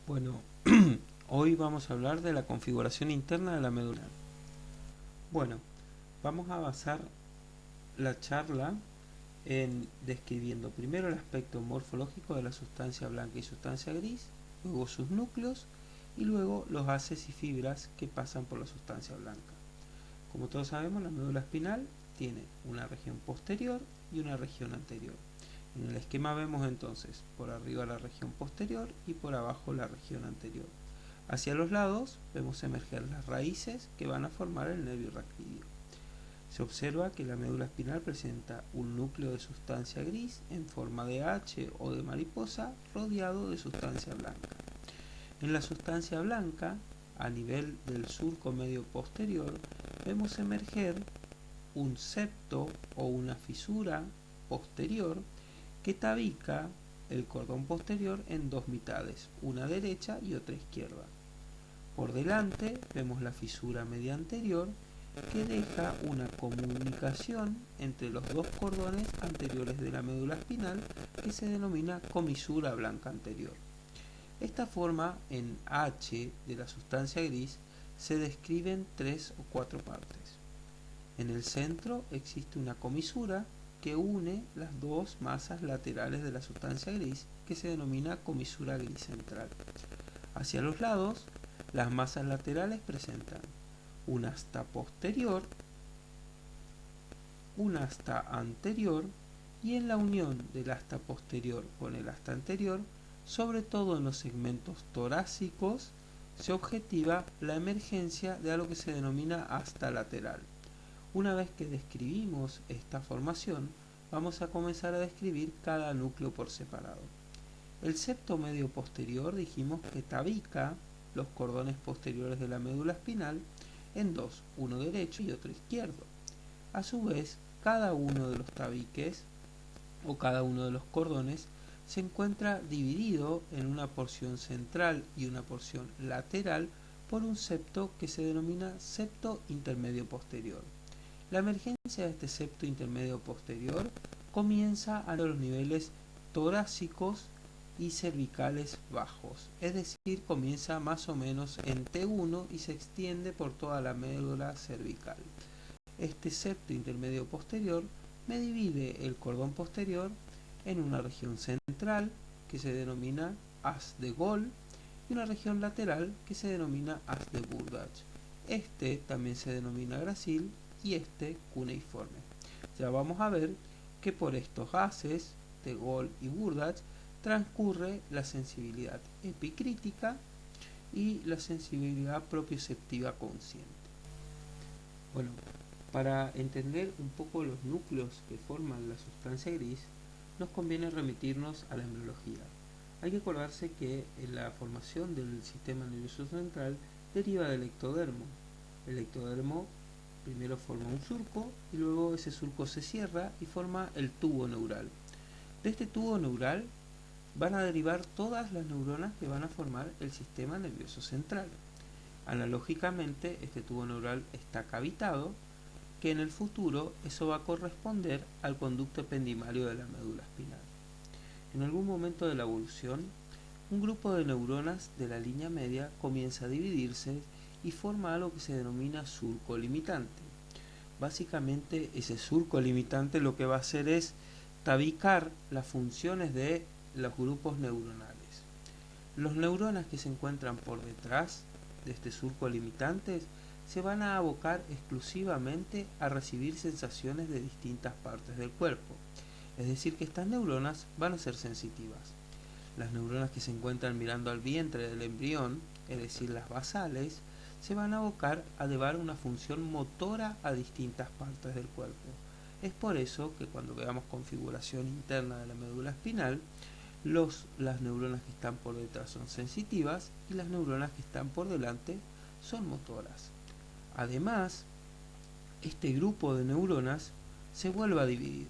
Bueno, hoy vamos a hablar de la configuración interna de la médula. Bueno, vamos a basar la charla en describiendo primero el aspecto morfológico de la sustancia blanca y sustancia gris, luego sus núcleos y luego los haces y fibras que pasan por la sustancia blanca. Como todos sabemos, la médula espinal tiene una región posterior y una región anterior. En el esquema vemos entonces por arriba la región posterior y por abajo la región anterior. Hacia los lados vemos emerger las raíces que van a formar el nervio raquídeo. Se observa que la médula espinal presenta un núcleo de sustancia gris en forma de H o de mariposa rodeado de sustancia blanca. En la sustancia blanca, a nivel del surco medio posterior, vemos emerger un septo o una fisura posterior que tabica el cordón posterior en dos mitades, una derecha y otra izquierda. Por delante vemos la fisura media anterior que deja una comunicación entre los dos cordones anteriores de la médula espinal que se denomina comisura blanca anterior. Esta forma en H de la sustancia gris se describe en 3 o 4 partes. En el centro existe una comisura que une las dos masas laterales de la sustancia gris que se denomina comisura gris central. Hacia los lados, las masas laterales presentan un asta posterior, un asta anterior y en la unión del asta posterior con el asta anterior, sobre todo en los segmentos torácicos, se objetiva la emergencia de algo que se denomina asta lateral. Una vez que describimos esta formación, vamos a comenzar a describir cada núcleo por separado. El septo medio posterior dijimos que tabica los cordones posteriores de la médula espinal en dos, uno derecho y otro izquierdo. A su vez, cada uno de los tabiques o cada uno de los cordones se encuentra dividido en una porción central y una porción lateral por un septo que se denomina septo intermedio posterior. La emergencia de este septo intermedio posterior comienza a los niveles torácicos y cervicales bajos, es decir, comienza más o menos en T1 y se extiende por toda la médula cervical. Este septo intermedio posterior me divide el cordón posterior en una región central que se denomina haz de Gol y una región lateral que se denomina haz de Burdach. Este también se denomina gracil y este cuneiforme. Ya vamos a ver que por estos haces de Gol y Burdach transcurre la sensibilidad epicrítica y la sensibilidad propioceptiva consciente. Bueno, para entender un poco los núcleos que forman la sustancia gris, nos conviene remitirnos a la embriología. Hay que acordarse que la formación del sistema nervioso central deriva del ectodermo. El ectodermo primero forma un surco y luego ese surco se cierra y forma el tubo neural. De este tubo neural van a derivar todas las neuronas que van a formar el sistema nervioso central. Analógicamente, este tubo neural está cavitado, que en el futuro eso va a corresponder al conducto ependimario de la médula espinal. En algún momento de la evolución, un grupo de neuronas de la línea media comienza a dividirse y forma algo que se denomina surco limitante. Básicamente ese surco limitante lo que va a hacer es tabicar las funciones de los grupos neuronales. Los neuronas que se encuentran por detrás de este surco limitante se van a abocar exclusivamente a recibir sensaciones de distintas partes del cuerpo. Es decir, que estas neuronas van a ser sensitivas. Las neuronas que se encuentran mirando al vientre del embrión, es decir, las basales, se van a abocar a llevar una función motora a distintas partes del cuerpo. Es por eso que cuando veamos configuración interna de la médula espinal, las neuronas que están por detrás son sensitivas y las neuronas que están por delante son motoras. Además, este grupo de neuronas se vuelve a dividir.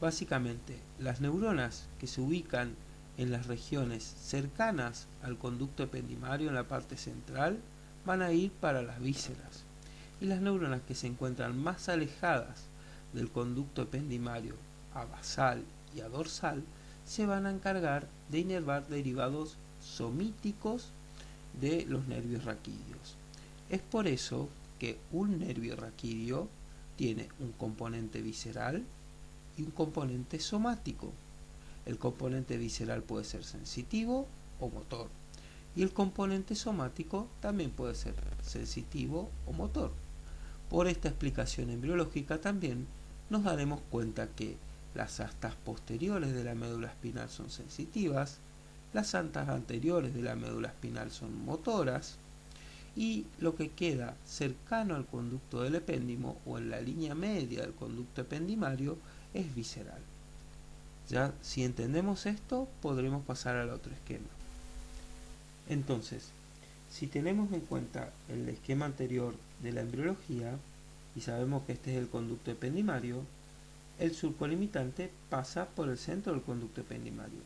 Básicamente, las neuronas que se ubican en las regiones cercanas al conducto ependimario en la parte central van a ir para las vísceras y las neuronas que se encuentran más alejadas del conducto ependimario a basal y a dorsal se van a encargar de inervar derivados somíticos de los nervios raquídeos. Es por eso que un nervio raquídeo tiene un componente visceral y un componente somático. El componente visceral puede ser sensitivo o motor, y el componente somático también puede ser sensitivo o motor. Por esta explicación embriológica también nos daremos cuenta que las astas posteriores de la médula espinal son sensitivas, las astas anteriores de la médula espinal son motoras, y lo que queda cercano al conducto del epéndimo o en la línea media del conducto ependimario es visceral. Ya si entendemos esto, podremos pasar al otro esquema. Entonces, si tenemos en cuenta el esquema anterior de la embriología y sabemos que este es el conducto ependimario, el surco limitante pasa por el centro del conducto ependimario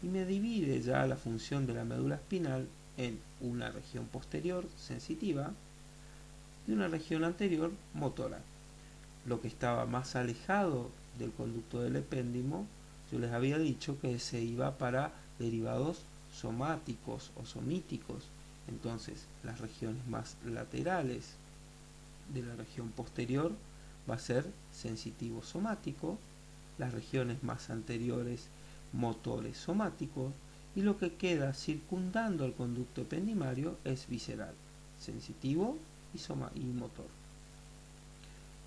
y me divide ya la función de la médula espinal en una región posterior sensitiva y una región anterior motora. Lo que estaba más alejado del conducto del epéndimo, yo les había dicho que se iba para derivados somáticos o somíticos. Entonces, las regiones más laterales de la región posterior va a ser sensitivo somático, las regiones más anteriores motores somáticos, y lo que queda circundando al conducto ependimario es visceral, sensitivo y motor.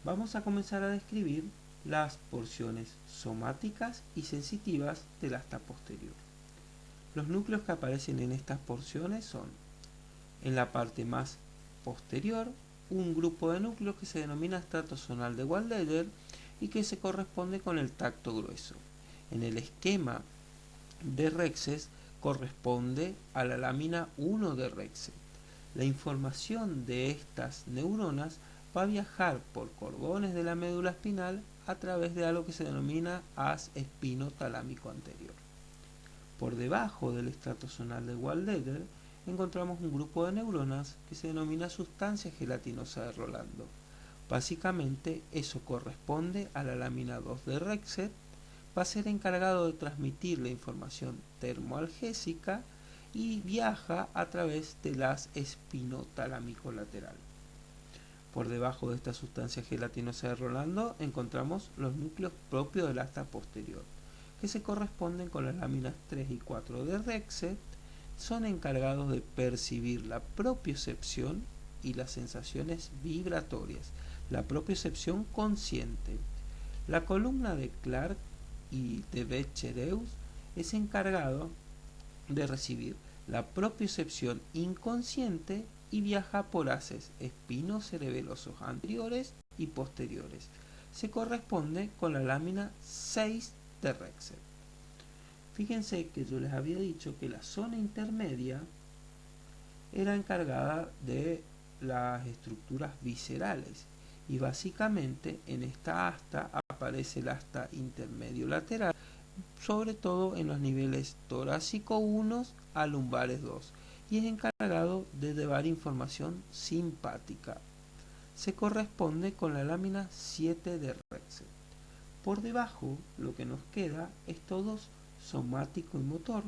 Vamos a comenzar a describir las porciones somáticas y sensitivas del asta posterior. Los núcleos que aparecen en estas porciones son, en la parte más posterior, un grupo de núcleos que se denomina estrato zonal de Waldeyer y que se corresponde con el tacto grueso. En el esquema de Rexet corresponde a la lámina 1 de Rexet. La información de estas neuronas va a viajar por cordones de la médula espinal a través de algo que se denomina haz espinotalámico anterior. Por debajo del estrato zonal de Waldeyer encontramos un grupo de neuronas que se denomina sustancia gelatinosa de Rolando. Básicamente eso corresponde a la lámina 2 de Rexet, va a ser encargado de transmitir la información termoalgésica y viaja a través del haz espinotalámico lateral. Por debajo de esta sustancia gelatinosa de Rolando encontramos los núcleos propios del asta posterior, que se corresponden con las láminas 3 y 4 de Rexet, son encargados de percibir la propiocepción y las sensaciones vibratorias, la propiocepción consciente. La columna de Clark y de Bechereus es encargado de recibir la propiocepción inconsciente y viaja por haces espinocerebelosos anteriores y posteriores. Se corresponde con la lámina 6 de Rexet. Fíjense que yo les había dicho que la zona intermedia era encargada de las estructuras viscerales y básicamente en esta asta aparece el asta intermedio lateral, sobre todo en los niveles torácico 1 a lumbares 2, y es encargado de llevar información simpática. Se corresponde con la lámina 7 de Rexet. Por debajo lo que nos queda es todo somático y motor,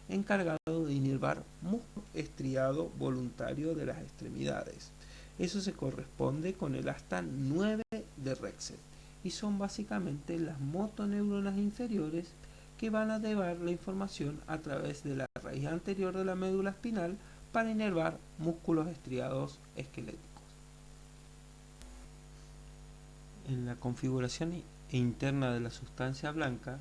encargado de inervar músculo estriado voluntario de las extremidades. Eso se corresponde con el asta 9 de Rexet y son básicamente las motoneuronas inferiores que van a llevar la información a través de la raíz anterior de la médula espinal para inervar músculos estriados esqueléticos. En la configuración interna de la sustancia blanca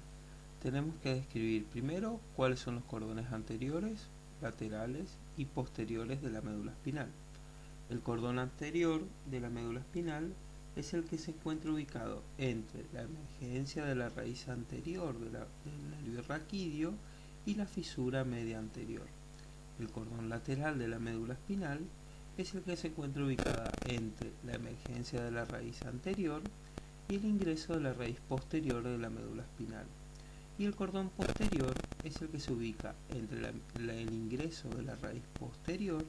tenemos que describir primero cuáles son los cordones anteriores, laterales y posteriores de la médula espinal. El cordón anterior de la médula espinal es el que se encuentra ubicado entre la emergencia de la raíz anterior del nervio raquídeo y la fisura media anterior. El cordón lateral de la médula espinal es el que se encuentra ubicada entre la emergencia de la raíz anterior y el ingreso de la raíz posterior de la médula espinal. Y el cordón posterior es el que se ubica entre el ingreso de la raíz posterior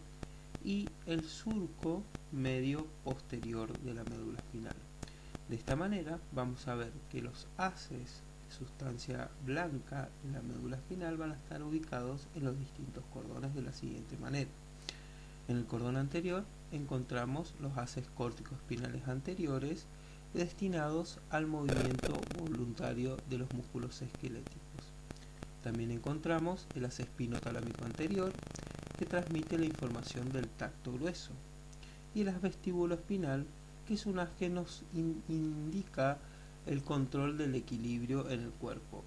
y el surco medio posterior de la médula espinal. De esta manera vamos a ver que los haces sustancia blanca de la médula espinal van a estar ubicados en los distintos cordones de la siguiente manera. En el cordón anterior encontramos los haces córtico-espinales anteriores destinados al movimiento voluntario de los músculos esqueléticos. También encontramos el haz espinotalámico anterior, que transmite la información del tacto grueso, y el haz vestíbulo espinal, que es un haz que nos indica el control del equilibrio en el cuerpo.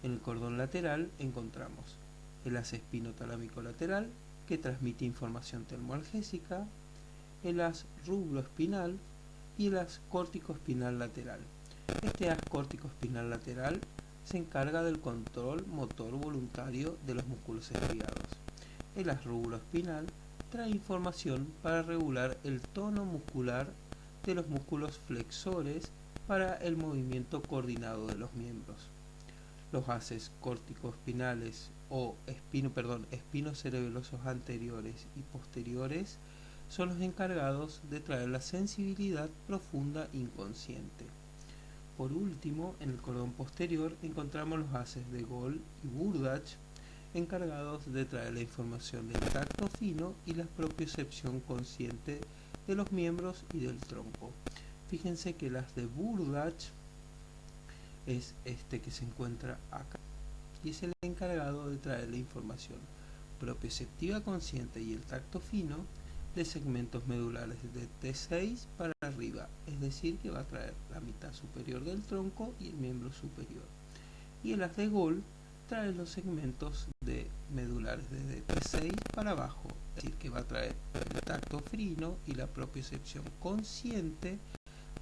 En el cordón lateral encontramos el haz espinotalámico lateral, que transmite información termoalgésica, el haz rubroespinal y el haz córtico-espinal lateral. Este haz córtico-espinal lateral se encarga del control motor voluntario de los músculos estriados. El haz rubroespinal trae información para regular el tono muscular de los músculos flexores para el movimiento coordinado de los miembros. Los haces córtico-espinales o espinocerebelosos anteriores y posteriores son los encargados de traer la sensibilidad profunda inconsciente. Por último, en el cordón posterior encontramos los haces de Gold y Burdach, encargados de traer la información del tacto fino y la propiocepción consciente de los miembros y del tronco. Fíjense que el haz de Burdach es este que se encuentra acá y es el encargado de traer la información propioceptiva consciente y el tacto fino de segmentos medulares de T6 para arriba, es decir que va a traer la mitad superior del tronco y el miembro superior. Y el haz de Gold trae los segmentos de medulares desde T6 para abajo, es decir que va a traer el tacto fino y la propiocepción consciente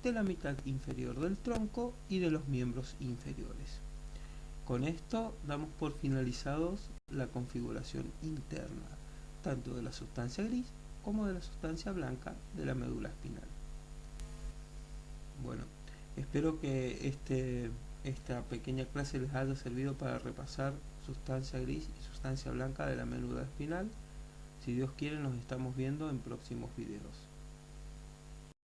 de la mitad inferior del tronco y de los miembros inferiores. Con esto damos por finalizados la configuración interna, tanto de la sustancia gris como de la sustancia blanca de la médula espinal. Bueno, espero que esta pequeña clase les haya servido para repasar sustancia gris y sustancia blanca de la médula espinal. Si Dios quiere, nos estamos viendo en próximos videos.